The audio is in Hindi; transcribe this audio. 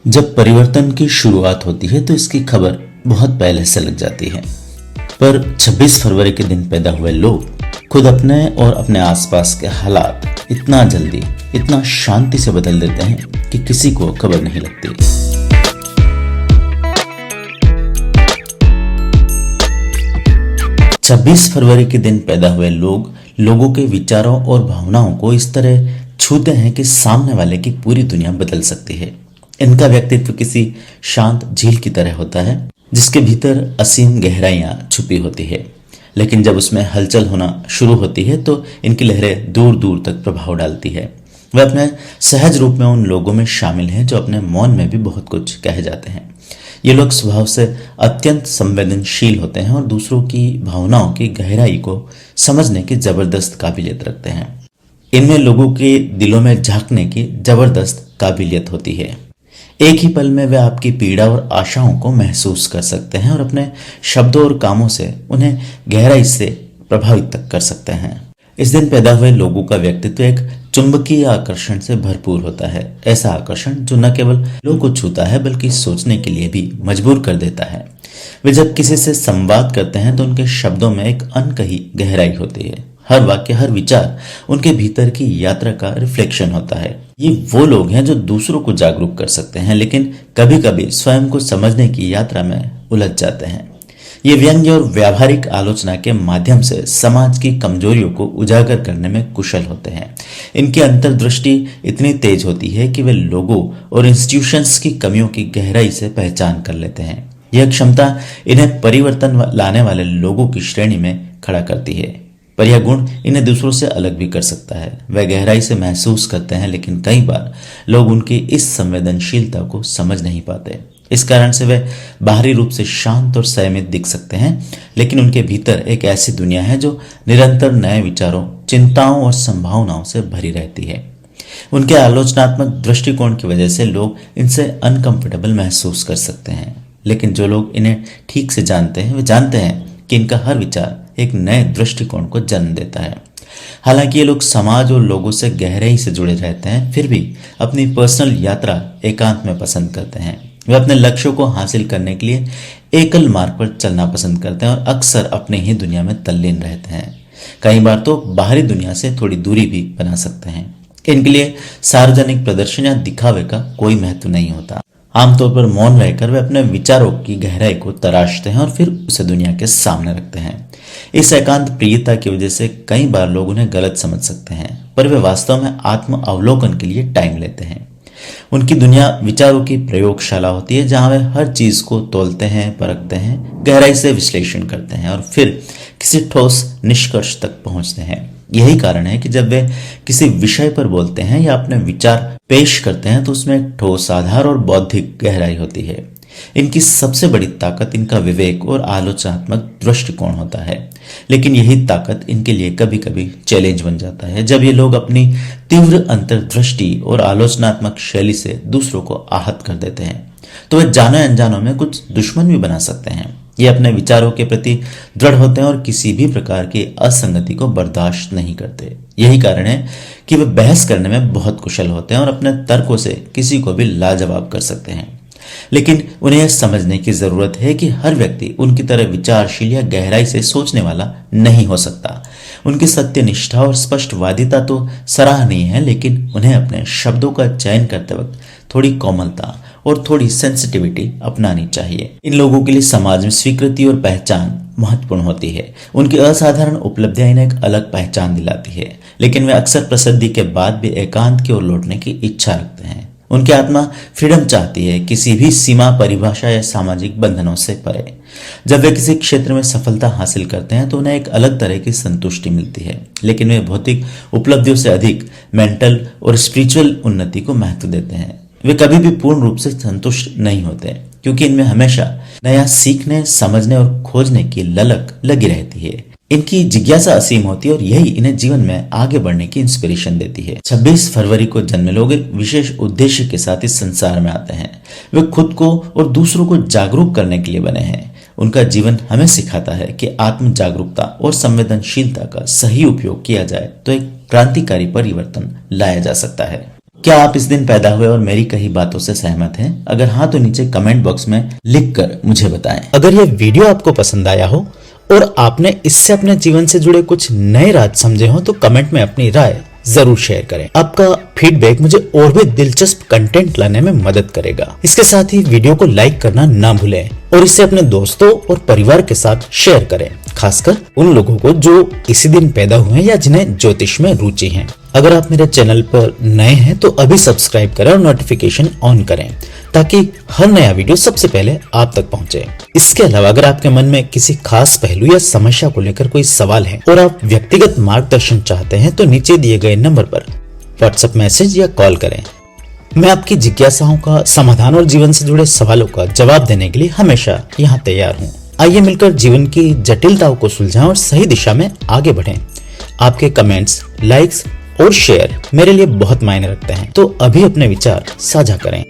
जब परिवर्तन की शुरुआत होती है तो इसकी खबर बहुत पहले से लग जाती है। पर 26 फरवरी के दिन पैदा हुए लोग खुद अपने और अपने आसपास के हालात इतना जल्दी, इतना शांति से बदल देते हैं कि किसी को खबर नहीं लगती। छब्बीस फरवरी के दिन पैदा हुए लोग लोगों के विचारों और भावनाओं को इस तरह छूते हैं कि सामने वाले की पूरी दुनिया बदल सकती है। इनका व्यक्तित्व किसी शांत झील की तरह होता है जिसके भीतर असीम गहराइयां छुपी होती है, लेकिन जब उसमें हलचल होना शुरू होती है तो इनकी लहरें दूर दूर तक प्रभाव डालती है। वे अपने सहज रूप में उन लोगों में शामिल हैं जो अपने मौन में भी बहुत कुछ कह जाते हैं। ये लोग स्वभाव से अत्यंत संवेदनशील होते हैं और दूसरों की भावनाओं की गहराई को समझने की जबरदस्त काबिलियत रखते हैं। इनमें लोगों के दिलों में झांकने की जबरदस्त काबिलियत होती है। एक ही पल में वे आपकी पीड़ा और आशाओं को महसूस कर सकते हैं और अपने शब्दों और कामों से उन्हें गहराई से प्रभावित तक कर सकते हैं। इस दिन पैदा हुए लोगों का व्यक्तित्व एक चुंबकीय आकर्षण से भरपूर होता है। ऐसा आकर्षण जो न केवल लोगों को छूता है बल्कि सोचने के लिए भी मजबूर कर देता है। वे जब किसी से संवाद करते हैं तो उनके शब्दों में एक अनकही गहराई होती है। हर वाक्य, हर विचार उनके भीतर की यात्रा का रिफ्लेक्शन होता है। ये वो लोग हैं जो दूसरों को जागरूक कर सकते हैं, लेकिन कभी कभी स्वयं को समझने की यात्रा में उलझ जाते हैं। ये व्यंग्य और व्यावहारिक आलोचना के माध्यम से समाज की कमजोरियों को उजागर करने में कुशल होते हैं। इनकी अंतर्दृष्टि इतनी तेज होती है कि वे लोगों और इंस्टीट्यूशंस की कमियों की गहराई से पहचान कर लेते हैं। यह क्षमता इन्हें परिवर्तन लाने वाले लोगों की श्रेणी में खड़ा करती है, पर यह गुण इन्हें दूसरों से अलग भी कर सकता है। वे गहराई से महसूस करते हैं, लेकिन कई बार लोग उनकी इस संवेदनशीलता को समझ नहीं पाते। इस कारण से वे बाहरी रूप से शांत और संयमित दिख सकते हैं, लेकिन उनके भीतर एक ऐसी दुनिया है जो निरंतर नए विचारों, चिंताओं और संभावनाओं से भरी रहती है। उनके आलोचनात्मक दृष्टिकोण की वजह से लोग इनसे अनकंफर्टेबल महसूस कर सकते हैं, लेकिन जो लोग इन्हें ठीक से जानते हैं वे जानते हैं कि इनका हर विचार एक नए दृष्टिकोण को जन्म देता है। हालांकि ये लोग समाज और लोगों से गहराई से जुड़े रहते हैं, फिर भी अपनी पर्सनल यात्रा एकांत में पसंद करते हैं। वे अपने लक्ष्यों को हासिल करने के लिए एकल मार्ग पर चलना पसंद करते हैं और अक्सर अपने ही दुनिया में तल्लीन रहते हैं। कई बार तो बाहरी दुनिया से थोड़ी दूरी भी बना सकते हैं। इनके लिए सार्वजनिक प्रदर्शन या दिखावे का कोई महत्व नहीं होता। आमतौर पर मौन रहकर वे अपने विचारों की गहराई को तराशते हैं और फिर उसे दुनिया के सामने रखते हैं। इस एकांत प्रियता की वजह से कई बार लोग उन्हें गलत समझ सकते हैं, पर वे वास्तव में आत्म अवलोकन के लिए टाइम लेते हैं। उनकी दुनिया विचारों की प्रयोगशाला होती है जहां वे हर चीज को तौलते हैं, परखते हैं, गहराई से विश्लेषण करते हैं और फिर किसी ठोस निष्कर्ष तक पहुंचते हैं। यही कारण है कि जब वे किसी विषय पर बोलते हैं या अपने विचार पेश करते हैं तो उसमें एक ठोस आधार और बौद्धिक गहराई होती है। इनकी सबसे बड़ी ताकत इनका विवेक और आलोचनात्मक दृष्टिकोण होता है, लेकिन यही ताकत इनके लिए कभी कभी चैलेंज बन जाता है। जब ये लोग अपनी तीव्र अंतर्दृष्टि और आलोचनात्मक शैली से दूसरों को आहत कर देते हैं तो वे जाने अनजानों में कुछ दुश्मन भी बना सकते हैं। ये अपने विचारों के प्रति दृढ़ होते हैं और किसी भी प्रकार की असंगति को बर्दाश्त नहीं करते। यही कारण है कि वे बहस करने में बहुत कुशल होते हैं और अपने तर्कों से किसी को भी लाजवाब कर सकते हैं। लेकिन उन्हें यह समझने की जरूरत है कि हर व्यक्ति उनकी तरह विचारशील या गहराई से सोचने वाला नहीं हो सकता। उनकी सत्यनिष्ठा और स्पष्टवादिता तो सराहनीय है, लेकिन उन्हें अपने शब्दों का चयन करते वक्त थोड़ी कोमलता और थोड़ी सेंसिटिविटी अपनानी चाहिए। इन लोगों के लिए समाज में स्वीकृति और पहचान महत्वपूर्ण होती है। उनकी असाधारण उपलब्धियां इन्हें एक अलग पहचान दिलाती है, लेकिन वे अक्सर प्रसिद्धि के बाद भी एकांत की ओर लौटने की इच्छा रखते हैं। उनकी आत्मा फ्रीडम चाहती है, किसी भी सीमा, परिभाषा या सामाजिक बंधनों से परे। जब वे किसी क्षेत्र में सफलता हासिल करते हैं तो उन्हें एक अलग तरह की संतुष्टि मिलती है, लेकिन वे भौतिक उपलब्धियों से अधिक मेंटल और स्पिरिचुअल उन्नति को महत्व देते हैं। वे कभी भी पूर्ण रूप से संतुष्ट नहीं होते, क्योंकि इनमें हमेशा नया सीखने, समझने और खोजने की ललक लगी रहती है। इनकी जिज्ञासा असीम होती है और यही इन्हें जीवन में आगे बढ़ने की इंस्पिरेशन देती है। 26 फरवरी को जन्मे लोग एक विशेष उद्देश्य के साथ इस संसार में आते हैं। वे खुद को और दूसरों को जागरूक करने के लिए बने हैं। उनका जीवन हमें सिखाता है कि आत्म जागरूकता और संवेदनशीलता का सही उपयोग किया जाए तो एक क्रांतिकारी परिवर्तन लाया जा सकता है। क्या आप इस दिन पैदा हुए और मेरी कही बातों से सहमत हैं? अगर हाँ तो नीचे कमेंट बॉक्स में लिखकर मुझे बताएं। अगर यह वीडियो आपको पसंद आया हो और आपने इससे अपने जीवन से जुड़े कुछ नए राज समझे हो तो कमेंट में अपनी राय जरूर शेयर करें। आपका फीडबैक मुझे और भी दिलचस्प कंटेंट लाने में मदद करेगा। इसके साथ ही वीडियो को लाइक करना ना भूलें और इसे अपने दोस्तों और परिवार के साथ शेयर करें, खासकर उन लोगों को जो इसी दिन पैदा हुए हैं या जिन्हें ज्योतिष में रुचि है। अगर आप मेरे चैनल पर नए हैं तो अभी सब्सक्राइब करें और नोटिफिकेशन ऑन करें ताकि हर नया वीडियो सबसे पहले आप तक पहुंचे। इसके अलावा अगर आपके मन में किसी खास पहलू या समस्या को लेकर कोई सवाल है और आप व्यक्तिगत मार्गदर्शन चाहते हैं तो नीचे दिए गए नंबर पर व्हाट्सएप मैसेज या कॉल करें। मैं आपकी जिज्ञासाओं का समाधान और जीवन से जुड़े सवालों का जवाब देने के लिए हमेशा यहाँ तैयार हूँ। आइए मिलकर जीवन की जटिलताओं को सुलझाएं और सही दिशा में आगे बढ़ें। आपके कमेंट्स, लाइक्स और शेयर मेरे लिए बहुत मायने रखते हैं, तो अभी अपने विचार साझा करें।